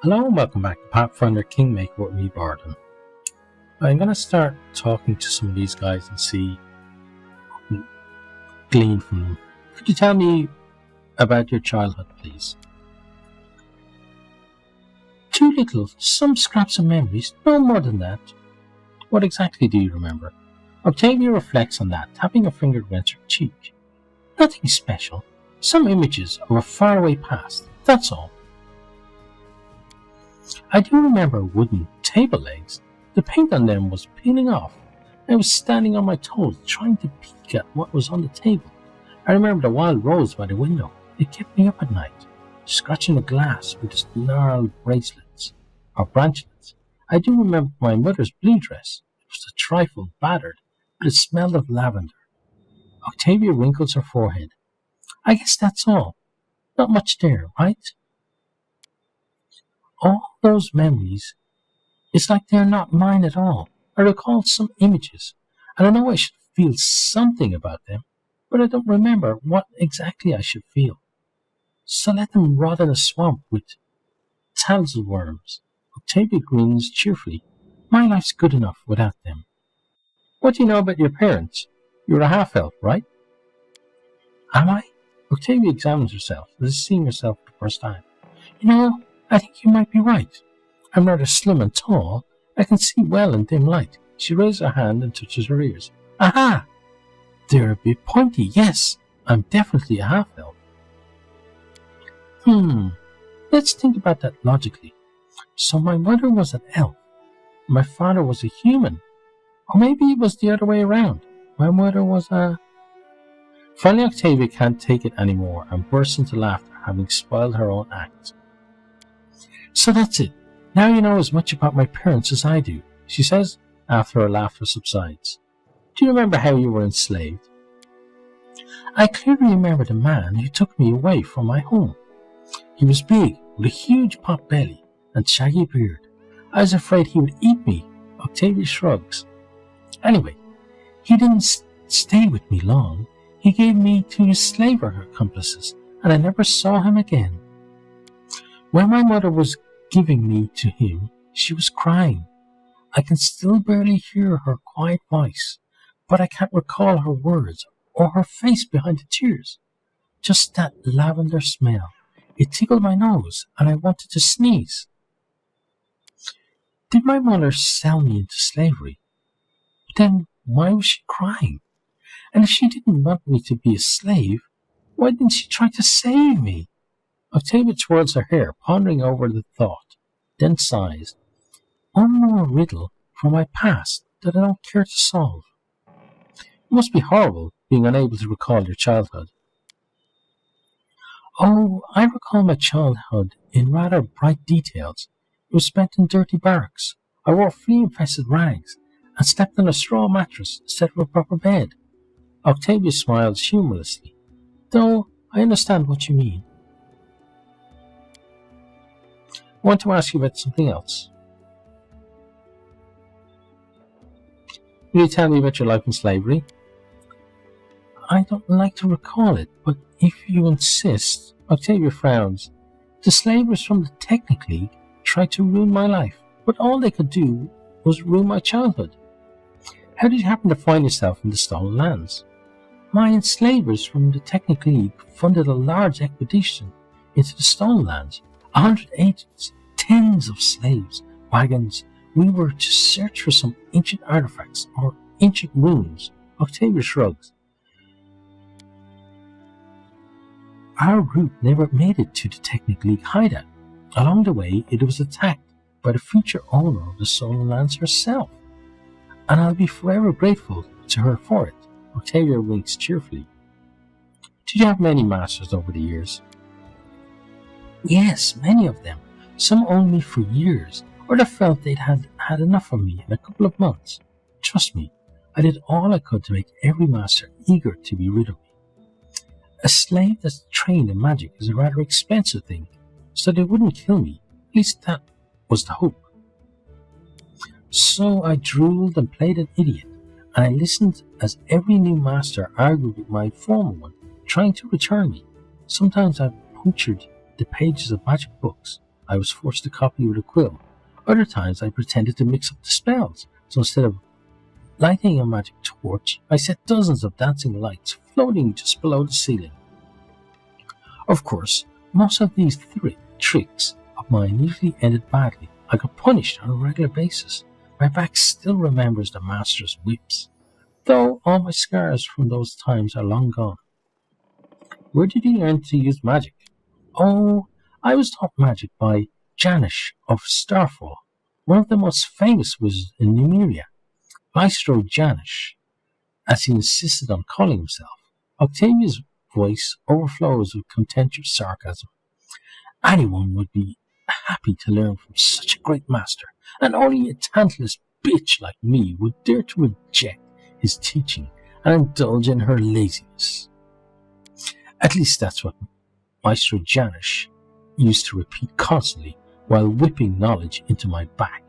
Hello and welcome back to Pathfinder Kingmaker with me, Barton. I'm going to start talking to some of these guys and see what we glean from them. Could you tell me about your childhood, please? Too little, some scraps of memories, no more than that. What exactly do you remember? Octavia reflects on that, tapping her finger against her cheek. Nothing special, some images of a faraway past, that's all. I do remember wooden table legs. The paint on them was peeling off. I was standing on my toes, trying to peek at what was on the table. I remember the wild rose by the window. It kept me up at night, scratching the glass with its gnarled bracelets, or branchlets. I do remember my mother's blue dress. It was a trifle battered, but it smelled of lavender. Octavia wrinkles her forehead. I guess that's all. Not much there, right? All those memories, it's like they're not mine at all. I recall some images, and I know I should feel something about them, but I don't remember what exactly I should feel. So let them rot in a swamp with tassel worms. Octavia grins cheerfully. My life's good enough without them. What do you know about your parents? You're a half-elf, right? Am I? Octavia examines herself, as if seeing herself for the first time. You know, I think you might be right. I'm rather slim and tall. I can see well in dim light. She raises her hand and touches her ears. Aha! They're a bit pointy, yes. I'm definitely a half-elf. Let's think about that logically. So my mother was an elf. My father was a human. Or maybe it was the other way around. My mother was a... Finally, Octavia can't take it anymore and bursts into laughter, having spoiled her own act. So that's it. Now you know as much about my parents as I do, she says after her laughter subsides. Do you remember how you were enslaved? I clearly remember the man who took me away from my home. He was big, with a huge pot belly and shaggy beard. I was afraid he would eat me. Octavia shrugs. Anyway, he didn't stay with me long. He gave me to his slave accomplices, and I never saw him again. When my mother was giving me to him, she was crying. I can still barely hear her quiet voice, but I can't recall her words or her face behind the tears. Just that lavender smell. It tickled my nose, and I wanted to sneeze. Did my mother sell me into slavery? But then why was she crying? And if she didn't want me to be a slave, why didn't she try to save me? Octavia twirls her hair, pondering over the thought, then sighs. One more riddle from my past that I don't care to solve. It must be horrible, being unable to recall your childhood. Oh, I recall my childhood in rather bright details. It was spent in dirty barracks. I wore flea-infested rags and slept on a straw mattress instead of a proper bed. Octavia smiles humorously, though I understand what you mean. I want to ask you about something else. Will you tell me about your life in slavery? I don't like to recall it, but if you insist, Octavia frowns. The slavers from the Technic League tried to ruin my life, but all they could do was ruin my childhood. How did you happen to find yourself in the Stolen Lands? My enslavers from the Technic League funded a large expedition into the Stolen Lands. 100 agents, tens of slaves, wagons. We were to search for some ancient artifacts or ancient ruins. Octavia shrugs. Our group never made it to the Technic League hideout. Along the way, it was attacked by the future owner of the Stolen Lands herself, and I'll be forever grateful to her for it. Octavia winks cheerfully. Did you have many masters over the years? Yes, many of them. Some owned me for years, others felt they'd had enough of me in a couple of months. Trust me, I did all I could to make every master eager to be rid of me. A slave that's trained in magic is a rather expensive thing, so they wouldn't kill me. At least that was the hope. So I drooled and played an idiot, and I listened as every new master argued with my former one, trying to return me. Sometimes I punctured the pages of magic books, I was forced to copy with a quill. Other times I pretended to mix up the spells, so instead of lighting a magic torch, I set dozens of dancing lights floating just below the ceiling. Of course, most of these tricks of mine usually ended badly. I got punished on a regular basis. My back still remembers the master's whips, though all my scars from those times are long gone. Where did you learn to use magic? Oh, I was taught magic by Janish of Starfall, one of the most famous wizards in Numeria. Maestro Janish, as he insisted on calling himself. Octavia's voice overflows with contemptuous sarcasm. Anyone would be happy to learn from such a great master, and only a talentless bitch like me would dare to reject his teaching and indulge in her laziness. At least that's what Maestro Janish used to repeat constantly while whipping knowledge into my back.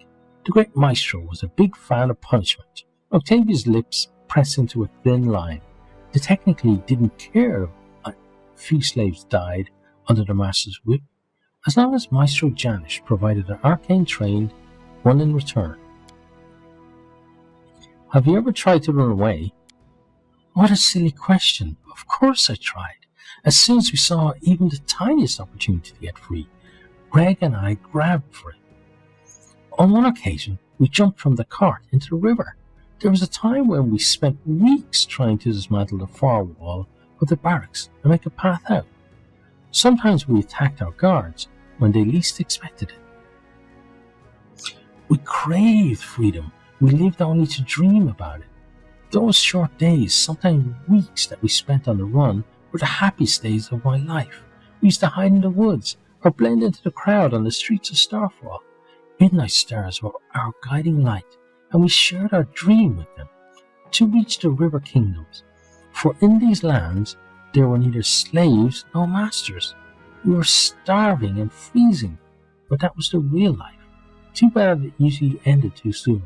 The great Maestro was a big fan of punishment. Octavia's lips pressed into a thin line. They technically didn't care if a few slaves died under the master's whip, as long as Maestro Janish provided an arcane trained one in return. Have you ever tried to run away? What a silly question. Of course I tried. As soon as we saw even the tiniest opportunity to get free, Greg and I grabbed for it. On one occasion, we jumped from the cart into the river. There was a time when we spent weeks trying to dismantle the far wall of the barracks and make a path out. Sometimes we attacked our guards when they least expected it. We craved freedom. We lived only to dream about it. Those short days, sometimes weeks that we spent on the run, were the happiest days of my life. We used to hide in the woods or blend into the crowd on the streets of Starfall. Midnight stars were our guiding light, and we shared our dream with them, to reach the river kingdoms. For in these lands there were neither slaves nor masters. We were starving and freezing, but that was the real life. Too bad it usually ended too soon.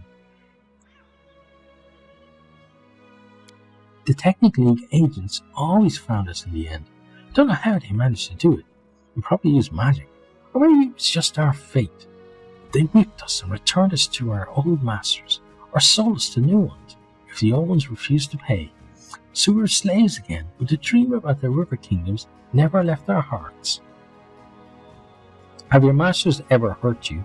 The Technic League agents always found us in the end. Don't know how they managed to do it. We probably used magic, or maybe it was just our fate. They whipped us and returned us to our old masters, or sold us to new ones, if the old ones refused to pay. So we were slaves again, but the dream about the river kingdoms never left our hearts. Have your masters ever hurt you?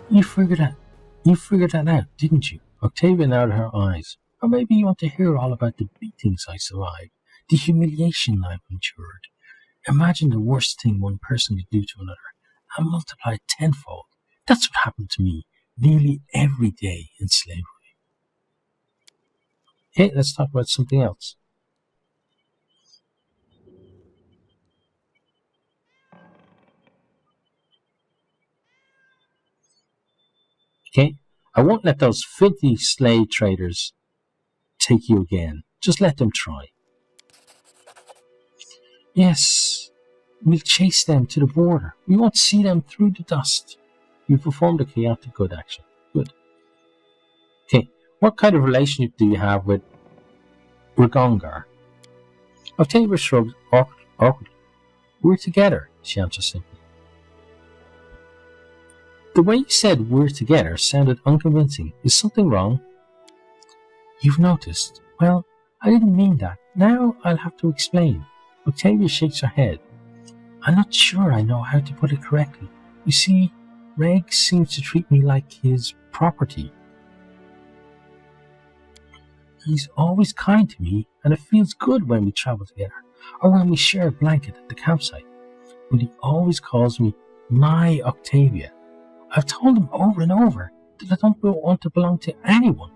You figured that out, didn't you? Octavia nodded her eyes. Or maybe you want to hear all about the beatings I survived, the humiliation I've endured. Imagine the worst thing one person could do to another, and multiply it tenfold. That's what happened to me nearly every day in slavery. Okay, let's talk about something else. Okay, I won't let those filthy slave traders take you again. Just let them try. Yes, we'll chase them to the border. We won't see them through the dust. You performed a chaotic good action. Good. Okay, what kind of relationship do you have with Ragongar? Octavia shrugged awkwardly. We're together, she answered simply. The way you said we're together sounded unconvincing. Is something wrong? You've noticed. Well, I didn't mean that. Now I'll have to explain. Octavia shakes her head. I'm not sure I know how to put it correctly. You see, Reg seems to treat me like his property. He's always kind to me, and it feels good when we travel together, or when we share a blanket at the campsite. But he always calls me my Octavia. I've told him over and over that I don't want to belong to anyone,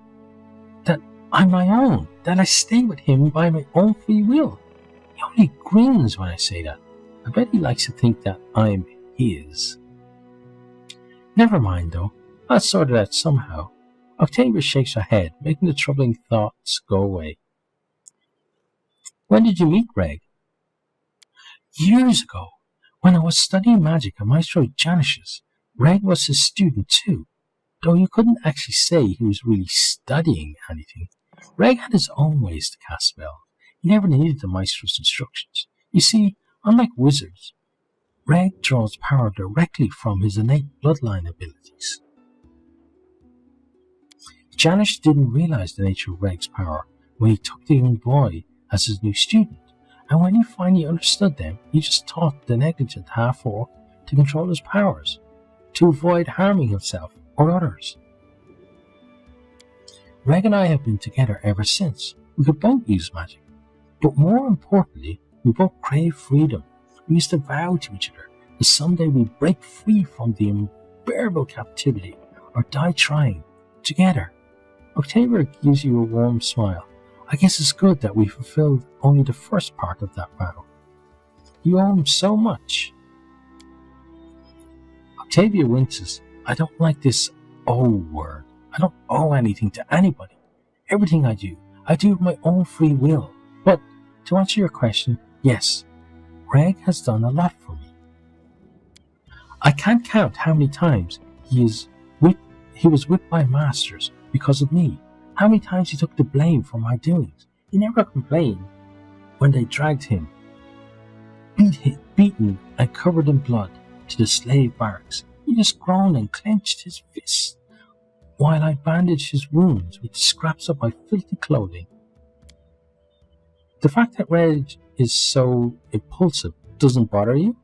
that I'm my own, that I stay with him by my own free will. He only grins when I say that. I bet he likes to think that I'm his. Never mind, though. I'll sort it out somehow. Octavia shakes her head, making the troubling thoughts go away. When did you meet Greg? Years ago, when I was studying magic at Maestro Janish's. Greg was his student too, though you couldn't actually say he was really studying anything. Greg had his own ways to cast spells. He never needed the Maestro's instructions. You see, unlike wizards, Reg draws power directly from his innate bloodline abilities. Janish didn't realize the nature of Reg's power when he took the young boy as his new student, and when he finally understood them, he just taught the negligent half-orc to control his powers, to avoid harming himself or others. Reg and I have been together ever since. We could both use magic, but more importantly, we both crave freedom. We used to vow to each other that someday we'd break free from the unbearable captivity or die trying, together. Octavia gives you a warm smile. I guess it's good that we fulfilled only the first part of that vow. You owe him so much. Octavia winces. I don't like this "owe" word. I don't owe anything to anybody. Everything I do of my own free will. But to answer your question, yes, Reg has done a lot for me. I can't count how many times he was whipped by masters because of me. How many times he took the blame for my doings. He never complained when they dragged him, beaten and covered in blood, to the slave barracks. He just groaned and clenched his fists while I bandaged his wounds with scraps of my filthy clothing. The fact that Reg is so impulsive doesn't bother you?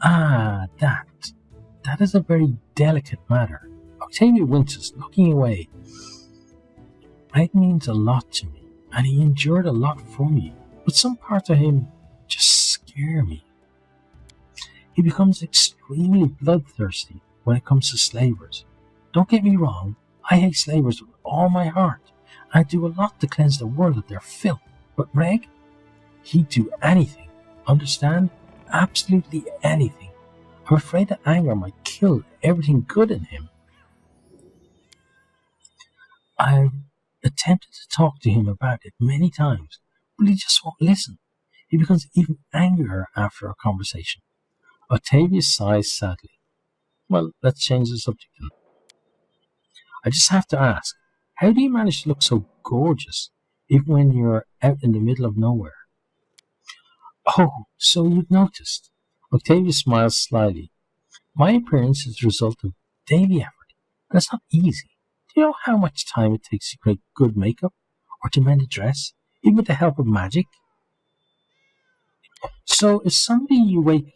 That is a very delicate matter. Octavia winces, looking away. Reg means a lot to me, and he endured a lot for me, but some parts of him just scare me. He becomes extremely bloodthirsty when it comes to slavers. Don't get me wrong, I hate slavers with all my heart. I do a lot to cleanse the world of their filth, but Reg, he'd do anything, understand? Absolutely anything. I'm afraid that anger might kill everything good in him. I've attempted to talk to him about it many times, but he just won't listen. He becomes even angrier after our conversation. Octavia sighs sadly. Well, let's change the subject then. I just have to ask, how do you manage to look so gorgeous, even when you're out in the middle of nowhere? Oh, so you've noticed. Octavia smiles slyly. My appearance is the result of daily effort, and it's not easy. Do you know how much time it takes to create good makeup, or to mend a dress, even with the help of magic? So if someday you wake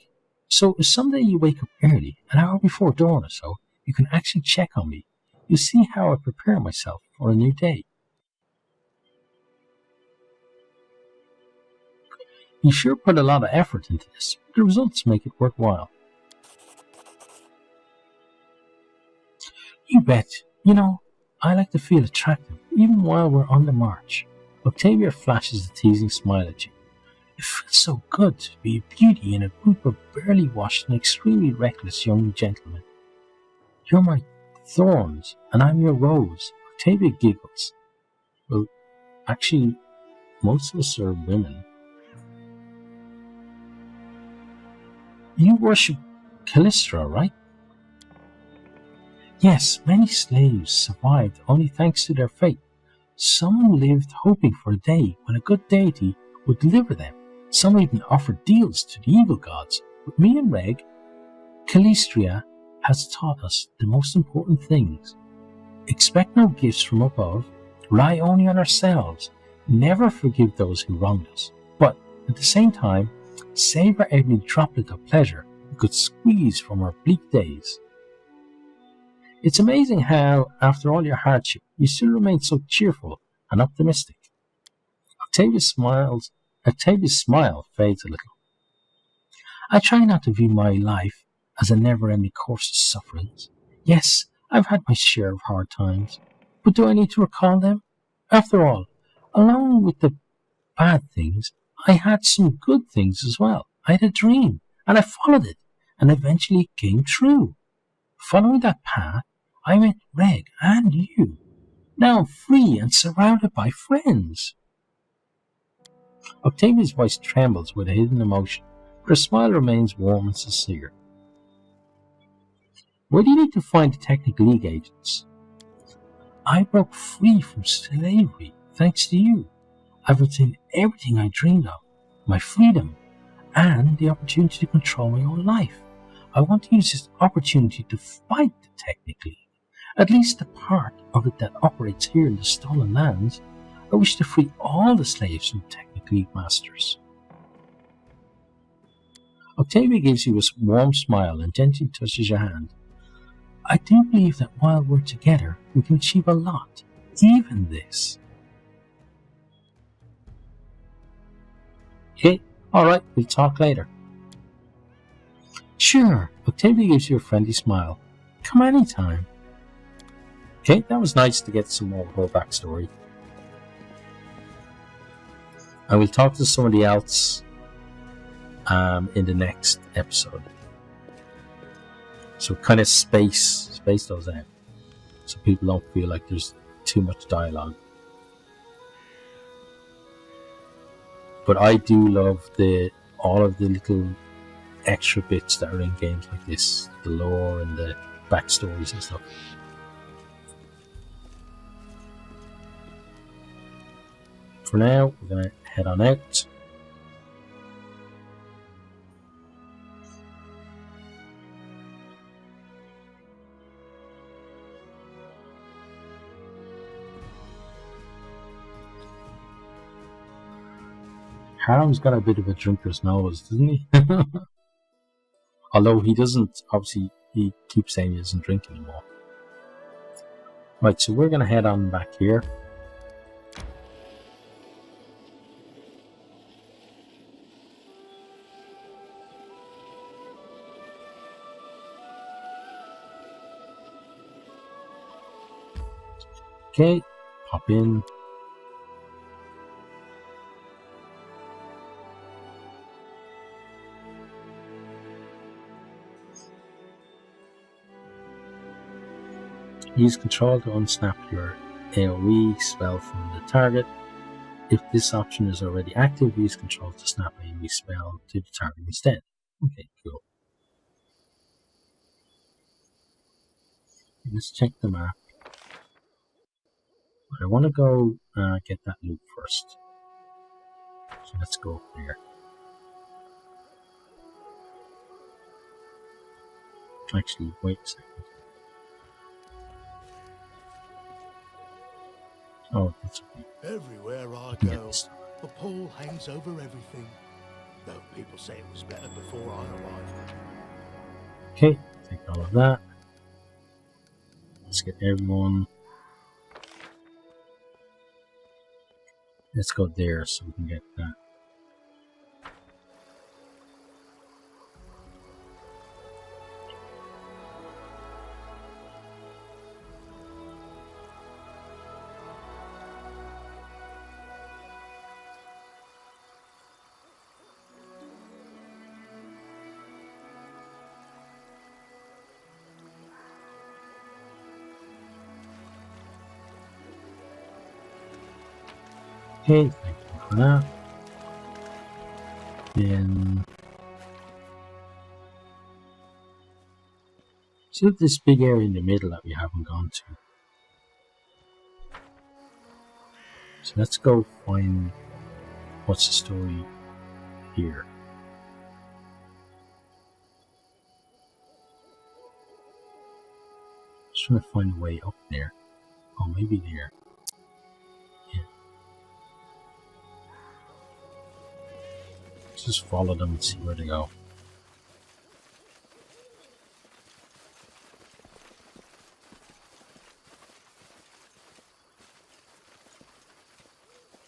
up early, an hour before dawn or so, you can actually check on me. You see how I prepare myself for a new day. You sure put a lot of effort into this, but the results make it worthwhile. You bet. You know, I like to feel attractive, even while we're on the march. Octavia flashes a teasing smile at you. It feels so good to be a beauty in a group of barely washed and extremely reckless young gentlemen. You're my thorns, and I'm your rose. Octavia giggles. Well, actually, most of us are women. You worship Callistra, right? Yes, many slaves survived only thanks to their faith. Some lived hoping for a day when a good deity would deliver them. Some even offered deals to the evil gods. But me and Reg, Calistria has taught us the most important things. Expect no gifts from above, rely only on ourselves, never forgive those who wronged us, but at the same time, savor every droplet of pleasure we could squeeze from our bleak days. It's amazing how, after all your hardship, you still remain so cheerful and optimistic. Octavia's smile fades a little. I try not to view my life as a never-ending course of sufferings. Yes, I've had my share of hard times, but do I need to recall them? After all, along with the bad things, I had some good things as well. I had a dream, and I followed it, and eventually it came true. Following that path, I met Reg and you. Now I'm free and surrounded by friends. Octavia's voice trembles with a hidden emotion, but her smile remains warm and sincere. Where do you need to find the Technical League agents? I broke free from slavery thanks to you. I've obtained everything I dreamed of, my freedom, and the opportunity to control my own life. I want to use this opportunity to fight the Technically, at least the part of it that operates here in the stolen lands. I wish to free all the slaves from Technically masters. Octavia gives you a warm smile and gently touches your hand. I do believe that while we're together, we can achieve a lot, even this. Okay, alright, we'll talk later. Sure, Octavia gives you a friendly smile. Come anytime. Okay, that was nice to get some more of her backstory. I will talk to somebody else in the next episode. So kind of space those out, so people don't feel like there's too much dialogue. But I do love all of the little extra bits that are in games like this, the lore and the backstories and stuff. For now, we're going to head on out. Harem's got a bit of a drinker's nose, doesn't he? Although he doesn't, obviously, he keeps saying he doesn't drink anymore. Right, so we're going to head on back here. Okay, pop in. Use control to unsnap your AoE spell from the target. If this option is already active, use control to snap AoE spell to the target instead. Okay, cool. Let's check the map. But I want to go get that loot first. So let's go up there. Actually, wait a second. Oh, that's okay. Everywhere I go, the pole hangs over everything. Though people say it was better before I arrived. Okay, take all of that. Let's get everyone. Let's go there so we can get that. Okay, thank you for that. Then so this big area in the middle that we haven't gone to. So let's go find what's the story here. Just trying to find a way up there. Oh, maybe there. Yeah. Let's just follow them and see where they go.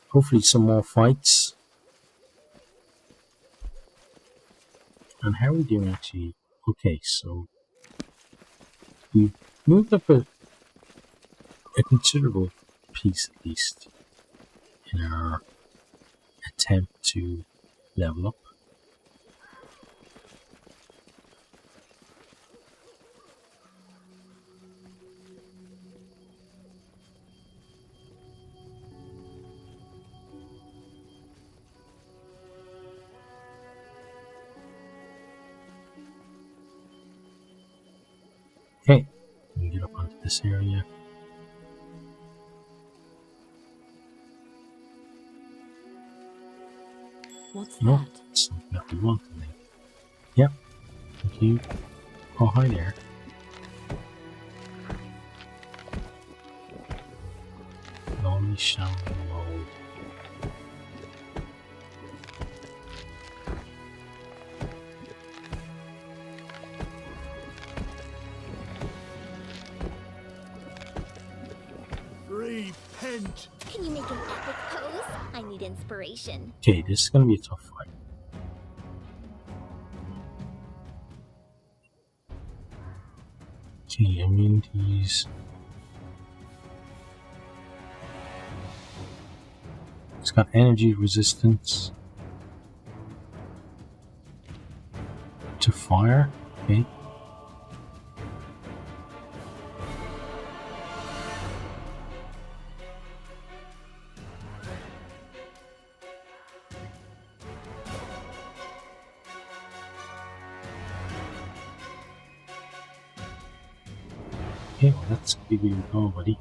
Hopefully some more fights. And how are we doing actually? Okay, so we've moved up a considerable piece at least in our attempt to level up. Okay, we can get up onto this area. What's No, that? it's something that we want, I think. Yep. Thank you. Oh, hi there. Lonely Shaman Mode. Repent! Can you make an epic pose? I need inspiration. Okay, this is gonna be a tough fight. Okay, immunities. It's got energy resistance to fire. Okay. Okay, well, let's give you a go, buddy.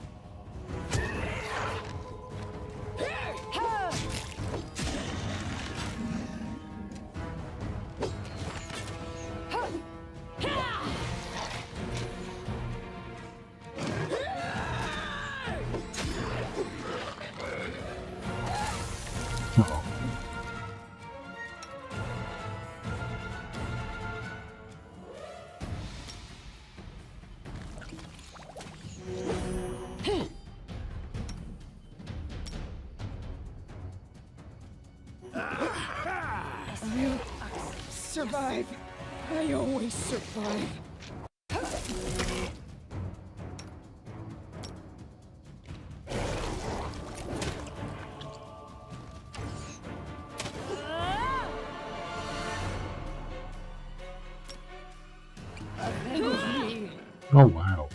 Uh-oh. Survive. I always survive. Avenge me. Oh, wow.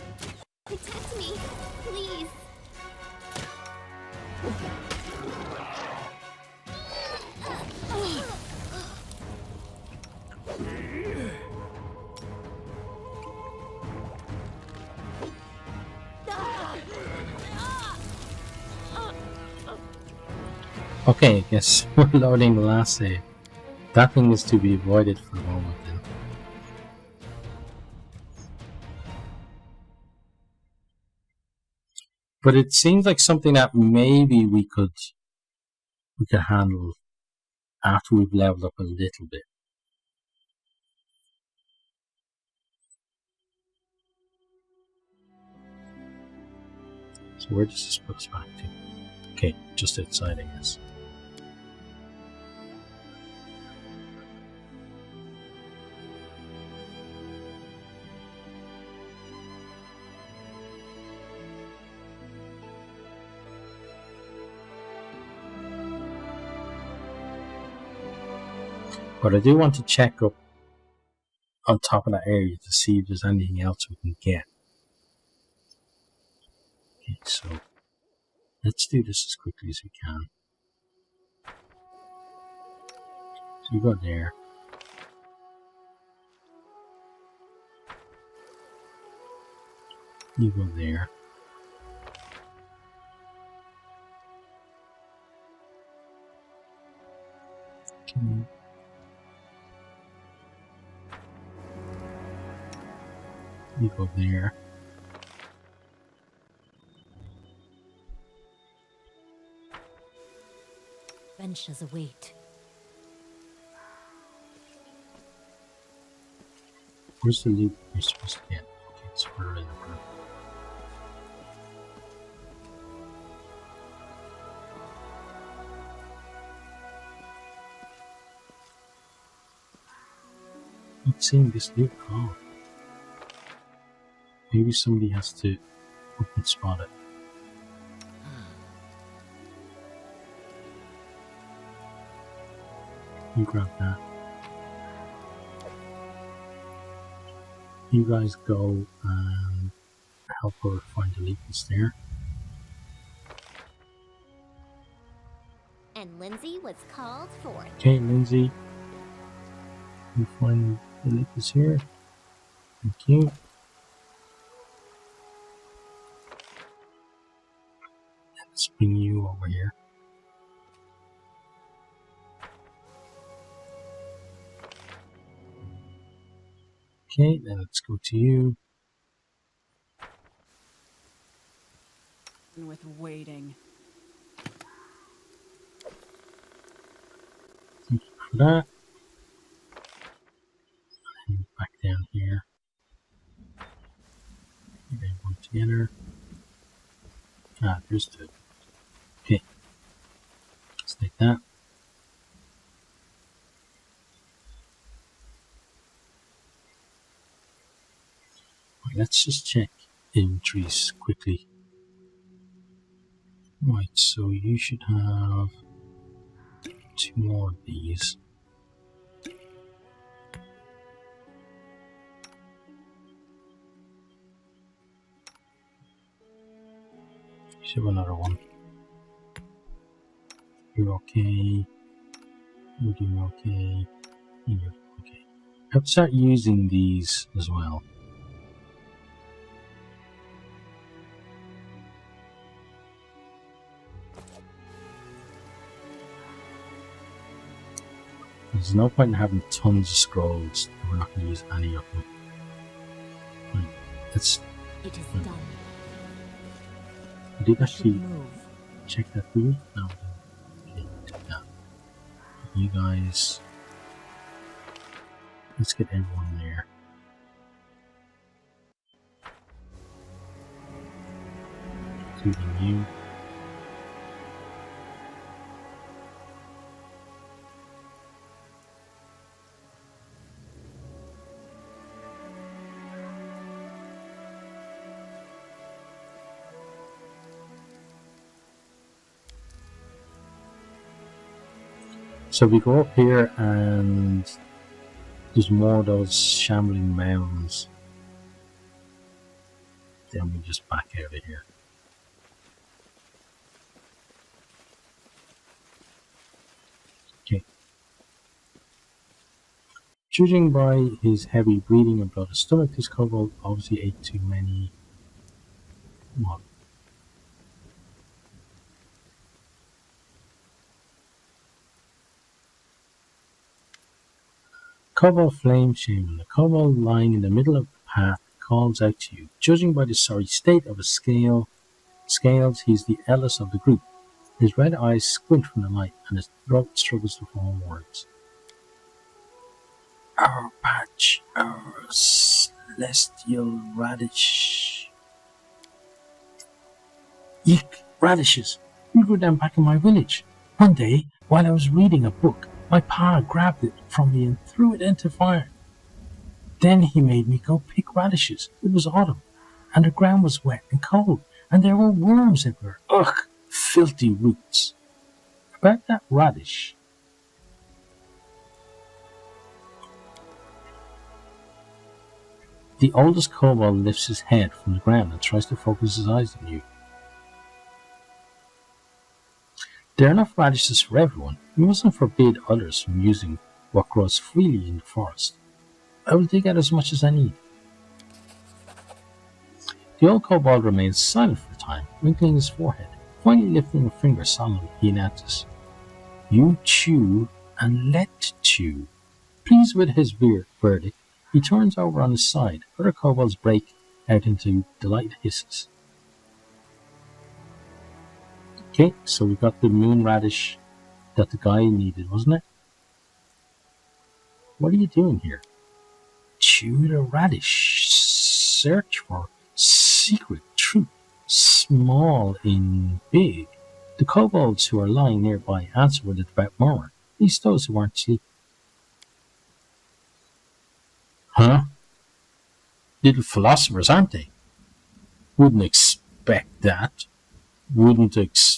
Protect me, please. Okay, I guess we're loading the last save. That thing is to be avoided for the moment then. But it seems like something that maybe we could handle after we've leveled up a little bit. So where does this put us back to? Okay, just outside, I guess. But I do want to check up on top of that area to see if there's anything else we can get. Okay, so let's do this as quickly as we can. So you go there. You go there. Okay. You go there. Ventures await. Where's the loot you're supposed to get? Okay, it's further in the room. Not seeing this loot. Oh. Maybe somebody has to up and spot it. You grab that. You guys go and help her find the leak that's there. And Lindsay was called forth. Okay, Lindsay. You find the leak is here. Thank you. Let's bring you over here. Okay, then let's go to you. With waiting. Thank you for that. And back down here. Get everyone together. Ah, there's two. Okay, let's take that. Right, let's just check inventories quickly. Right, so you should have 2 more of these. You should have another one. You're okay. You're doing okay. And you're okay. I have to start using these as well. There's no point in having tons of scrolls if we're not going to use any of them. Right, let's. It is done. I did We should actually move. check that through. No, okay, take that. You guys. Let's get everyone there. Including you. So we go up here and there's more of those shambling mounds. Then we just back out of here. Okay. Judging by his heavy breathing and bloated stomach, this kobold obviously ate too many. What? Kobold flame shaman. The kobold lying in the middle of the path calls out to you. Judging by the sorry state of his scales, he's the eldest of the group. His red eyes squint from the light, and his throat struggles to form words. Our patch, our celestial radish. Eek, radishes. We grew them back in my village. One day, while I was reading a book, my pa grabbed it from me and threw it into fire. Then he made me go pick radishes. It was autumn, and the ground was wet and cold, and there were worms everywhere. Ugh, filthy roots. About that radish. The oldest kobold lifts his head from the ground and tries to focus his eyes on you. There are enough radishes for everyone. You mustn't forbid others from using what grows freely in the forest. I will dig out as much as I need. The old kobold remains silent for a time, wrinkling his forehead. Finally lifting a finger solemnly, he announces, You chew and let chew. Pleased with his verdict, he turns over on his side. Other kobolds break out into delighted hisses. Okay, so we got the moon radish that the guy needed, wasn't it? What are you doing here? Chew the radish. Search for secret truth, small in big. The kobolds who are lying nearby answer with a devout murmur, at least those who aren't asleep. Huh? Little philosophers, aren't they? Wouldn't expect that. Wouldn't expect.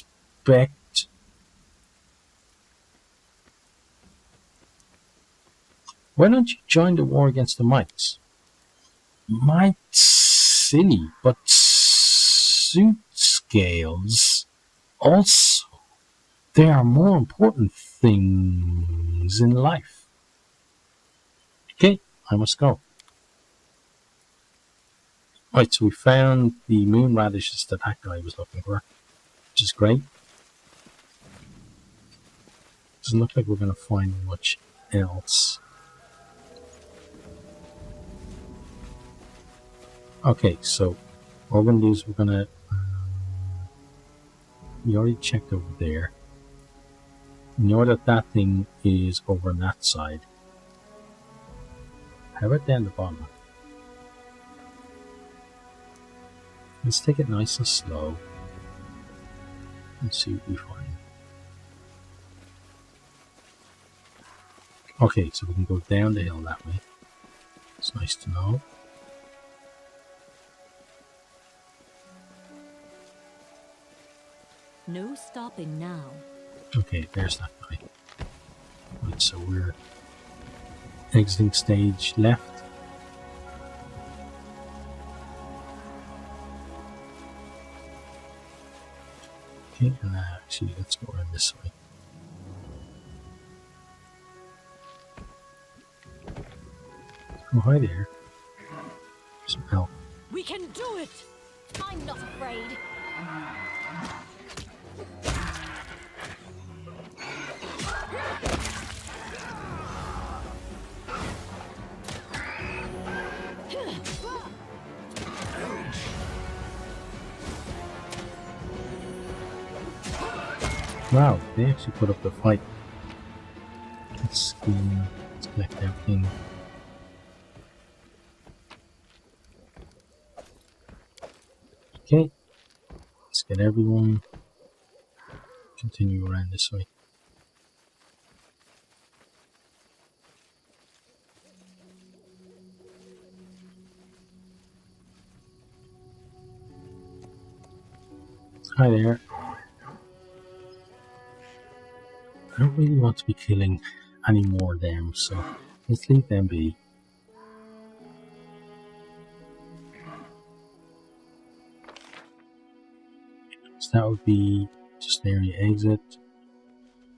Why don't you join the war against the mites? Might silly, but suit scales also. There are more important things in life. Okay, I must go. Right, so we found the moon radishes that guy was looking for, which is great. Doesn't look like we're going to find much else. Okay, so what we're gonna do is we're gonna. We already checked over there. You know that that thing is over on that side. How about down the bottom? Let's take it nice and slow and see what we find. Okay, so we can go down the hill that way. It's nice to know. No stopping now. Okay, there's that guy. Right, so we're exiting stage left. Okay, and actually let's go around this way. Oh, hi there. Some help. We can do it! I'm not afraid. Wow, they actually put up the fight. Let's collect everything. Okay, let's get everyone. Continue around this way. Hi there. I don't really want to be killing any more of them, so let's leave them be. So that would be just an area exit.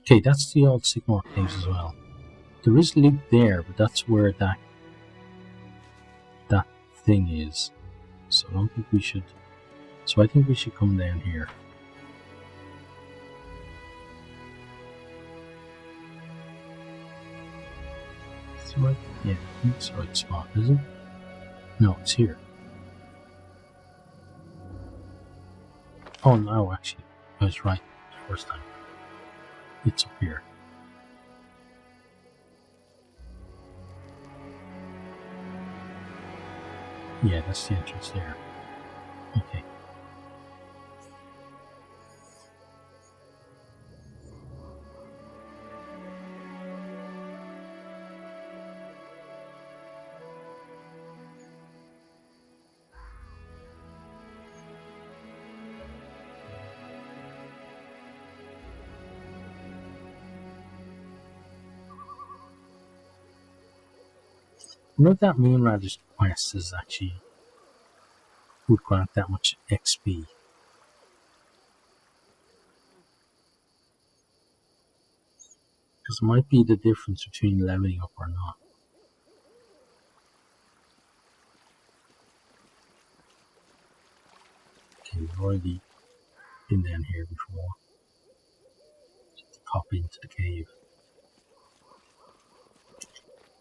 Okay, that's the old Sycamore Caves as well. There is loot there, but that's where that thing is. So I don't think we should. So I think we should come down here. It's right. Yeah, I think it's the right spot, is it? No, it's here. Oh no, actually, I was right the first time. It's up here. Yeah, that's the entrance there. Okay. You know that Moonrider's quest is actually would grant that much XP. Because it might be the difference between leveling up or not. Okay, we've already been down here before. Just to pop into the cave.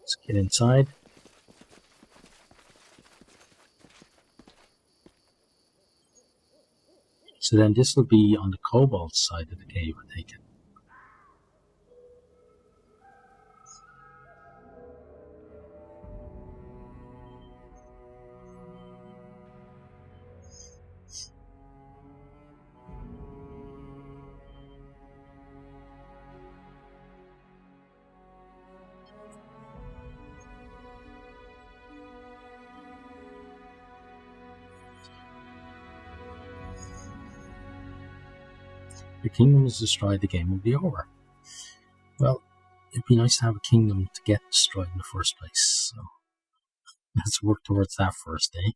Let's get inside. So then this will be on the cobalt side of the cave, I take it. Your kingdom is destroyed, the game will be over. Well, it'd be nice to have a kingdom to get destroyed in the first place, so let's work towards that first, eh?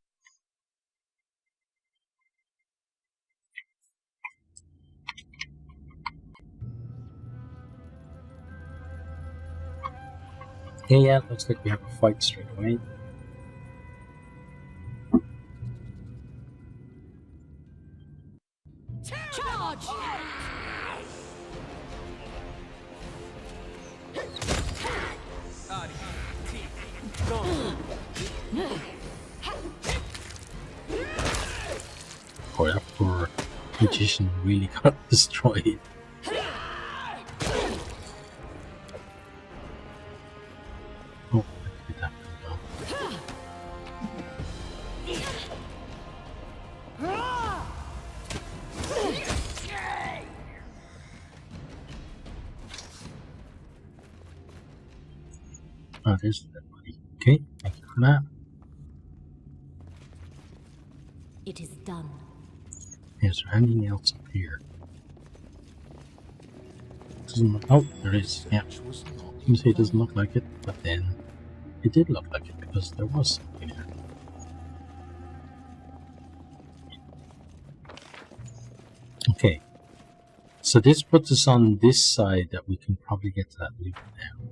Okay, yeah, looks like we have a fight straight away. Charge! Boy, that poor magician really got destroyed. Oh, I did that pretty well. Oh, there's that buddy. Okay, thank you for that. It is done. Is there anything else up here? Doesn't look, oh, there is. Yeah. Search was not You say it doesn't look like it, but then it did look like it because there was something there. Okay. So this puts us on this side that we can probably get to that loop now.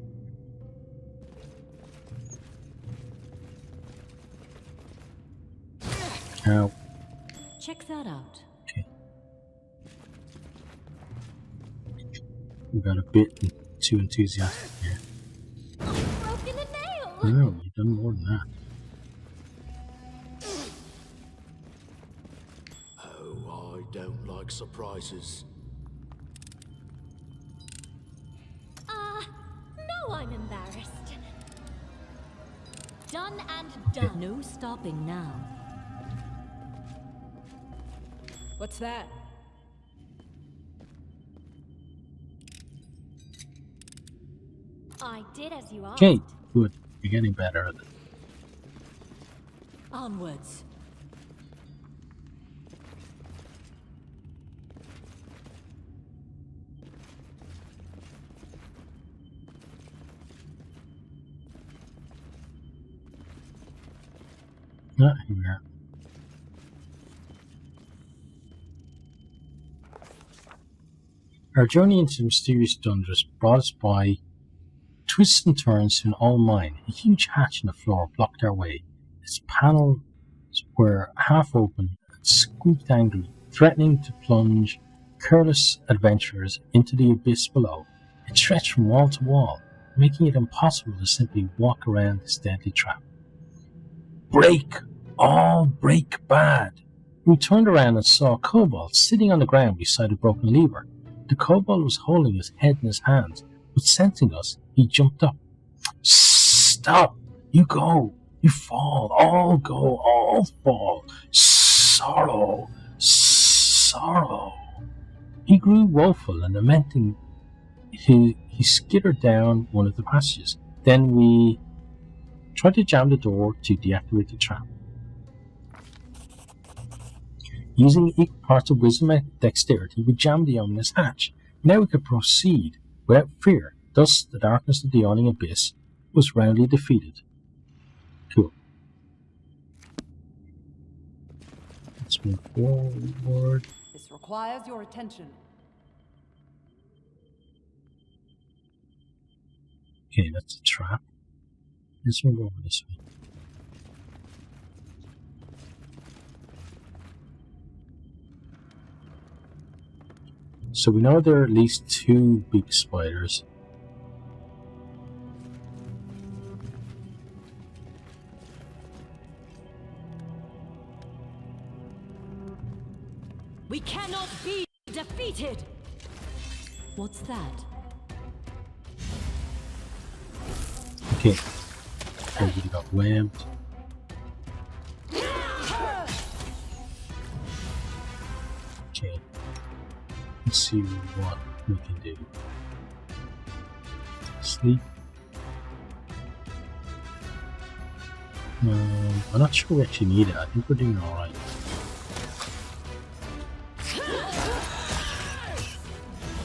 Now, Check that out. okay. We got a bit too enthusiastic here. I've broken a nail! No, you've done more than that. Oh, I don't like surprises. No, I'm embarrassed. Done and done. No stopping now. What's that? I did as you asked. Okay, good. You're getting better at it. Onwards. Ah, here we are. Our journey into the mysterious dungeons brought us by twists and turns to an old mine. A huge hatch in the floor blocked our way. Its panels were half open and squeaked angrily, threatening to plunge careless adventurers into the abyss below. It stretched from wall to wall, making it impossible to simply walk around this deadly trap. Break! All break bad! We turned around and saw a kobold sitting on the ground beside a broken lever. The kobold was holding his head in his hands, but sensing us, he jumped up. Stop! You go! You fall! All go! All fall! Sorrow! Sorrow! He grew woeful and lamenting. He skittered down one of the passages. Then we tried to jam the door to deactivate the trap. Using equal parts of wisdom and dexterity, we jammed the ominous hatch. Now we could proceed without fear. Thus, the darkness of the yawning abyss was roundly defeated. Cool. Let's move forward. This requires your attention. Okay, that's a trap. Let's move over this way. So we know there are at least 2 big spiders. We cannot be defeated! What's that? Okay. Everybody got webbed. Okay. Let's see what we can do. Sleep. I'm not sure we actually need it. I think we're doing alright.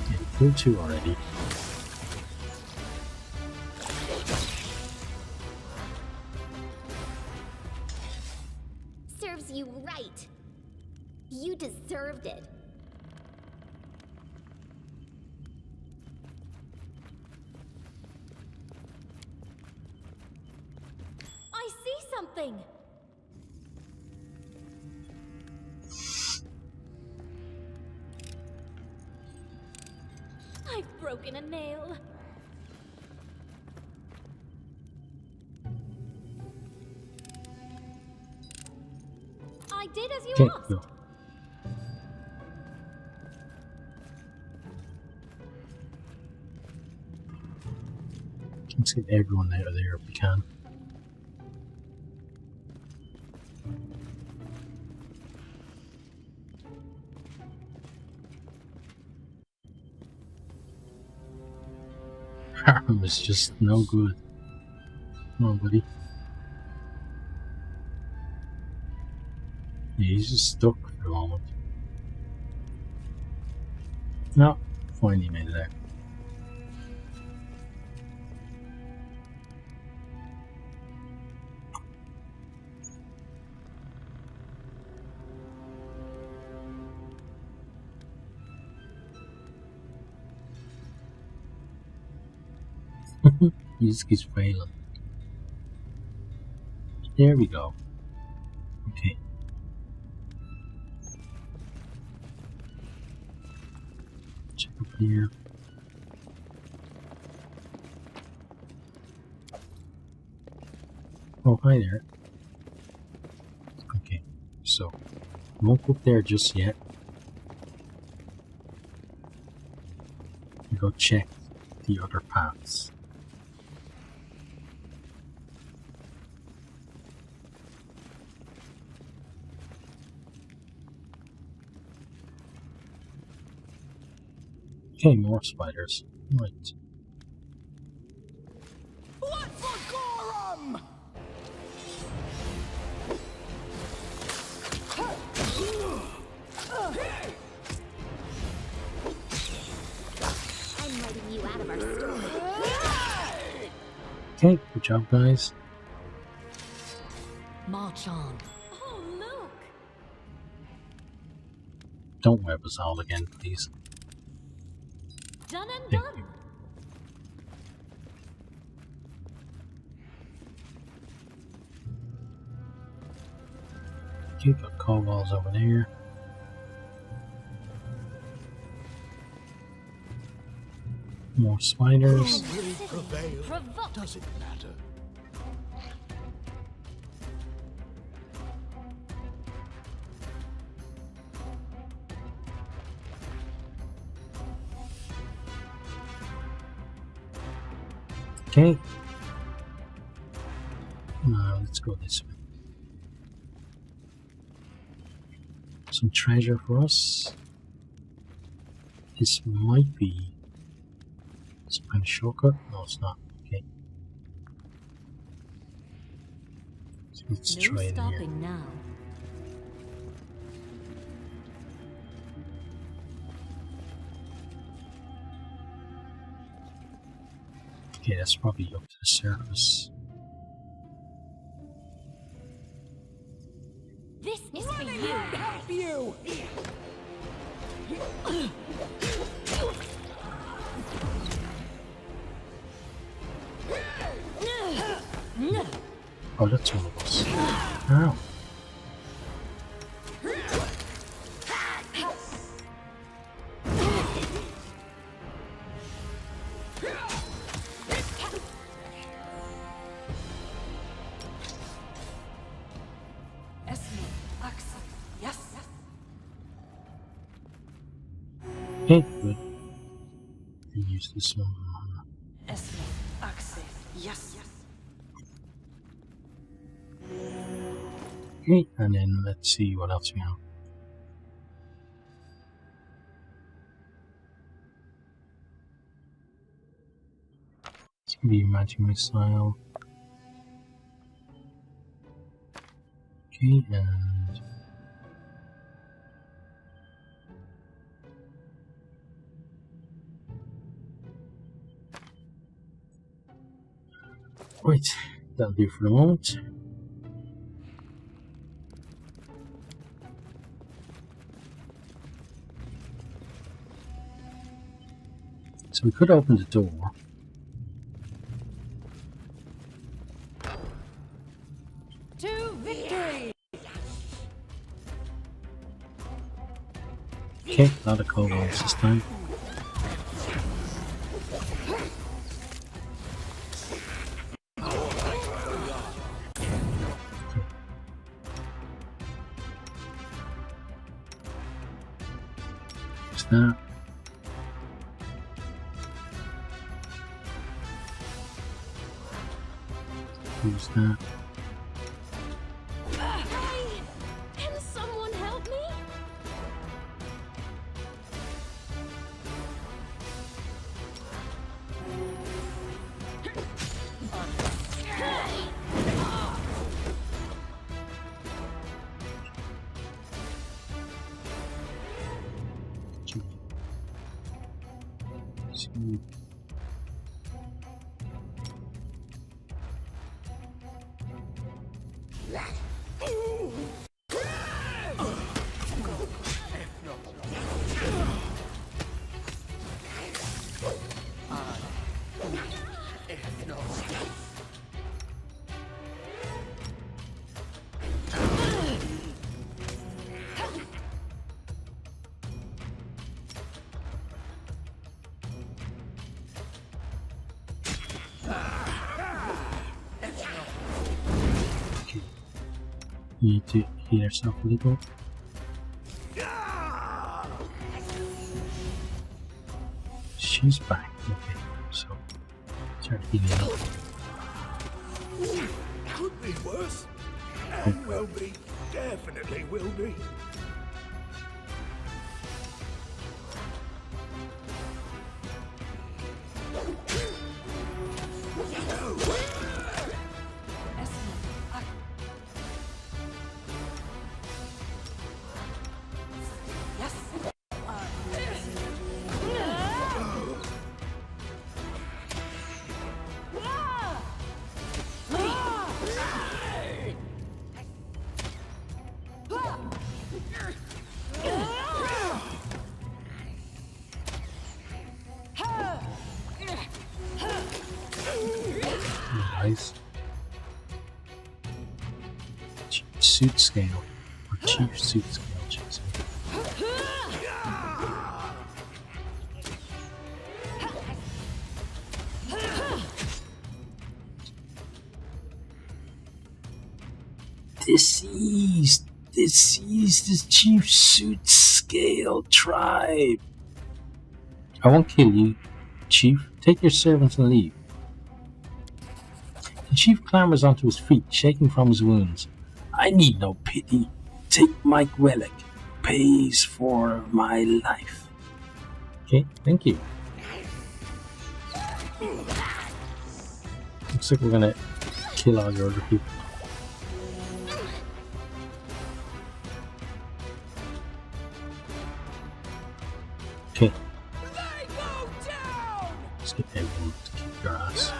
Yeah, killed 2 already. Serves you right. You deserved it. I see something. I've broken a nail. I did as you Okay, asked. go. Let's get everyone out of there if we can. Harm is just no good. Come on, buddy. Yeah, he's just stuck for the moment. No, finally made it out. He just keeps failing. There we go. Okay. Check up here. Oh, hi there. Okay, so won't go up there just yet. Go check the other paths. Okay, more spiders. Right. What for Gorum? I'm letting you out of our story. Okay, good job, guys. March on. Oh, look! Don't web us all again, please. Done and Thank done. you. Okay, got kobolds over there. More spiders. Will prevail? Provoke. Does it matter? Okay. Let's go this way. Some treasure for us. This might be some kind of shortcut. No, it's not. Okay. So let's No try it here. stopping now. Okay, that's probably up to the surface. This is for you. Help you! Oh, that's one of us. Ow. Yes. Okay, good. Use this one. Yes. Okay, and then let's see what else we have. It's gonna be magic missile. Okay, and right, that'll do for the moment. So we could open the door. To victory! Okay, a lot of kobolds this time. Just that. Who's that? Can someone help me? See. You need to heal yourself a little. She's back. Okay, so start healing up. Could be worse. And will be. Definitely will be. Nice. Suit scale. Or chief suit scale, Jason. Deceased! Deceased is Chief Suit Scale Tribe! I won't kill you, Chief. Take your servants and leave. The chief clambers onto his feet, shaking from his wounds. I need no pity. Take my relic. Pays for my life. Okay, thank you. Looks like we're gonna kill all your other people. Okay. Let's get everyone to kick your ass.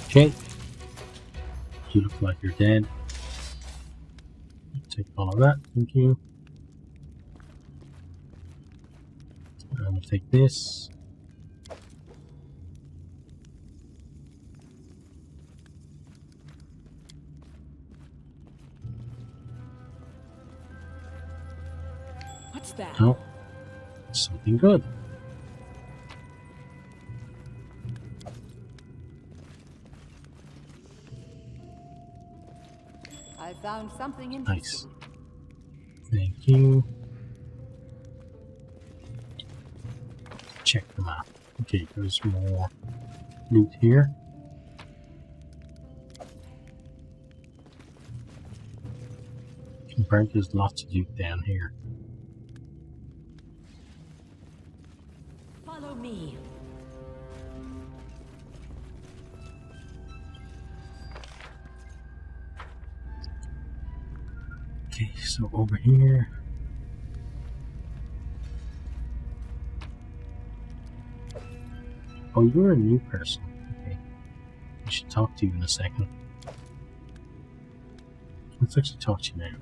Okay. You look like you're dead. Take all of that, thank you. I'm gonna take this. What's that? Oh, something good. I found something Nice. interesting. Thank you. Check the map. Okay, there's more loot here. Apparently there's lots of loot down here. Follow me. Okay, so over here. Oh, you're a new person. Okay. I should talk to you in a second. Let's actually talk to you now.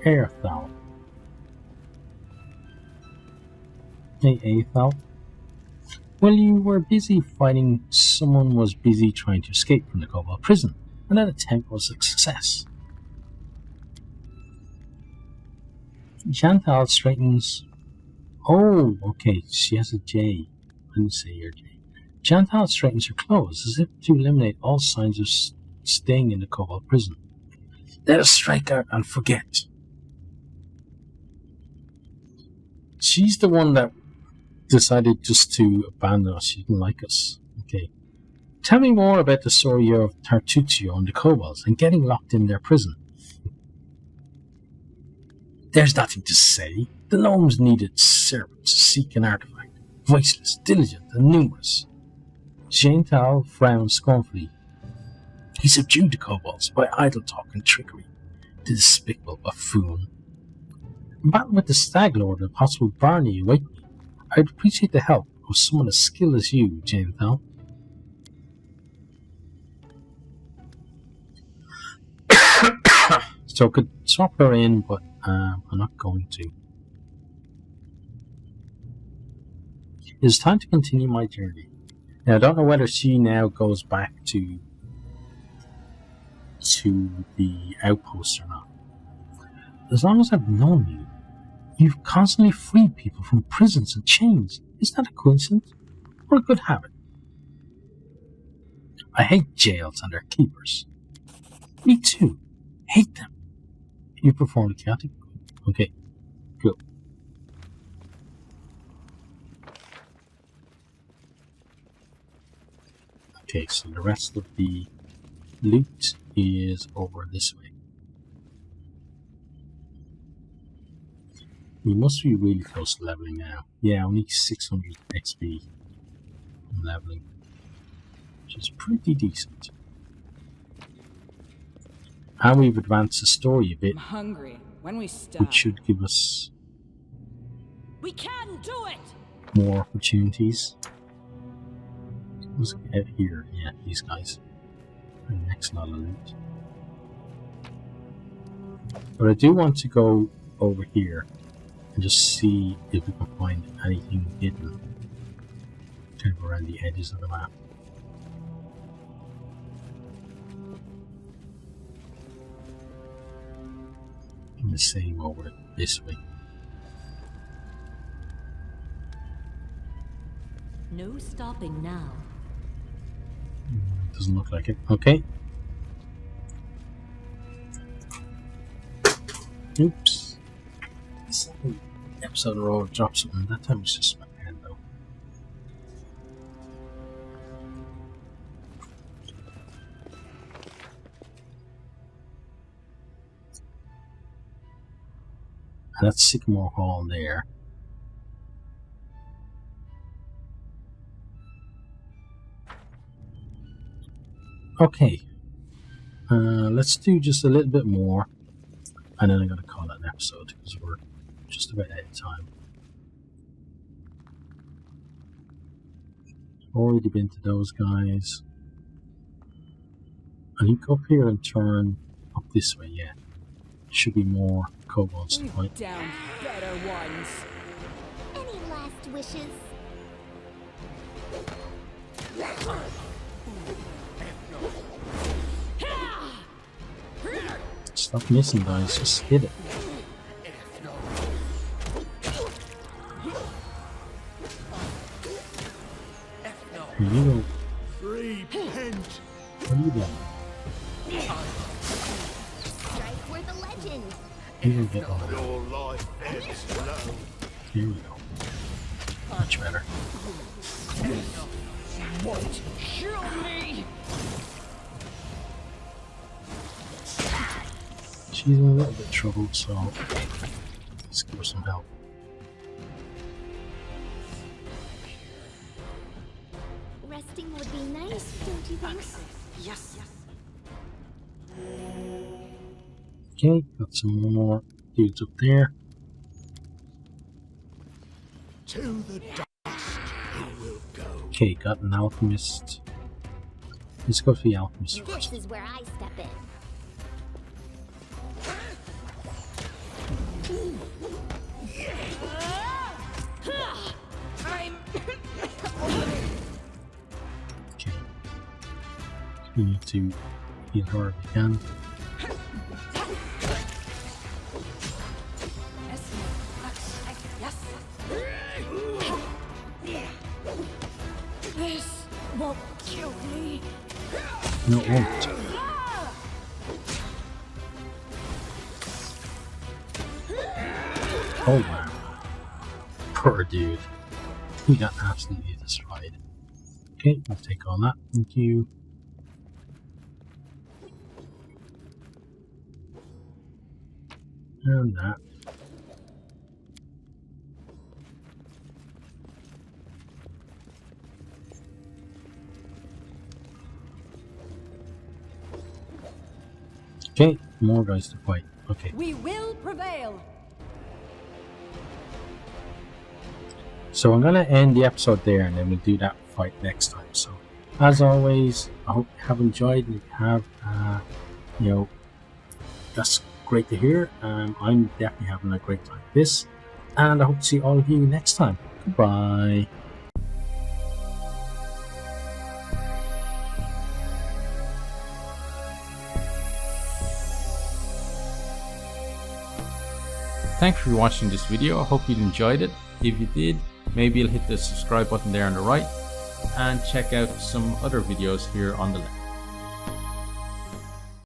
Aethal. Hey, Aethal. Well, you were busy fighting. Someone was busy trying to escape from the Kobold prison, and that attempt was a success. Chantal straightens. Oh, okay, she has a J. I didn't say your J. Chantal straightens her clothes as if to eliminate all signs of staying in the Cobalt prison. Let us strike out and forget. She's the one that decided just to abandon us. She didn't like us. Okay. Tell me more about the story of Tartuccio and the Kobolds and getting locked in their prison. There's nothing to say. The gnomes needed servants to seek an artifact. Voiceless, diligent, and numerous. Chantal frowned scornfully. He subdued the kobolds by idle talk and trickery. The despicable buffoon. In battle with the Stag Lord and possible Barney await me. I'd appreciate the help of someone as skilled as you, Chantal. So I could swap her in, but I'm not going to. It's time to continue my journey. Now, I don't know whether she now goes back to the outpost or not. As long as I've known you, you've constantly freed people from prisons and chains. Is that a coincidence or a good habit? I hate jails and their keepers. Me too. Hate them. You perform the chaotic. Okay, cool. Okay, so the rest of the loot is over this way. We must be really close to leveling now. Yeah, only 600 XP from leveling, which is pretty decent. And we've advanced the story a bit, I'm hungry. When we stop. which should give us We can do it! more opportunities. Let's get here. Yeah, these guys. And next lot of loot. But I do want to go over here and just see if we can find anything hidden kind of around the edges of the map. And the same over this way. No stopping now. Doesn't look like it. Okay. Oops. Second episode in a row dropped something. That time it's just my hand though. And that's Sycamore Hall there. Okay, let's do just a little bit more, and then I'm going to call it an episode because we're just about out of time. Already been to those guys. I think up here and turn up this way, yeah. Should be more kobolds to We've fight. downed better ones. Any last wishes? Stop missing, guys. Just hit it. Here you go. Repent. What are you doing? Strike for the legend. You will get all that. Your life ebbs low. Here we go. Much better. Kill me! She's in a little bit troubled, so let's give her some help. Resting would be nice, don't you think? Yes. Okay, got some more dudes up there. To the dust he will go. Okay, got an alchemist. Let's go to the alchemist This first. is where I step in. Okay. We need to heal her if we can. This won't kill me. No, it won't. Oh wow. Poor dude. He got absolutely destroyed. Okay, I'll take all that. Thank you. And that. Okay, more guys to fight. Okay. We will prevail. So I'm gonna end the episode there, and then we'll do that fight next time. So, as always, I hope you have enjoyed, and if you have, you know, that's great to hear. I'm definitely having a great time with this, and I hope to see all of you next time. Goodbye. Thanks for watching this video. I hope you enjoyed it. If you did, maybe you'll hit the subscribe button there on the right and check out some other videos here on the left.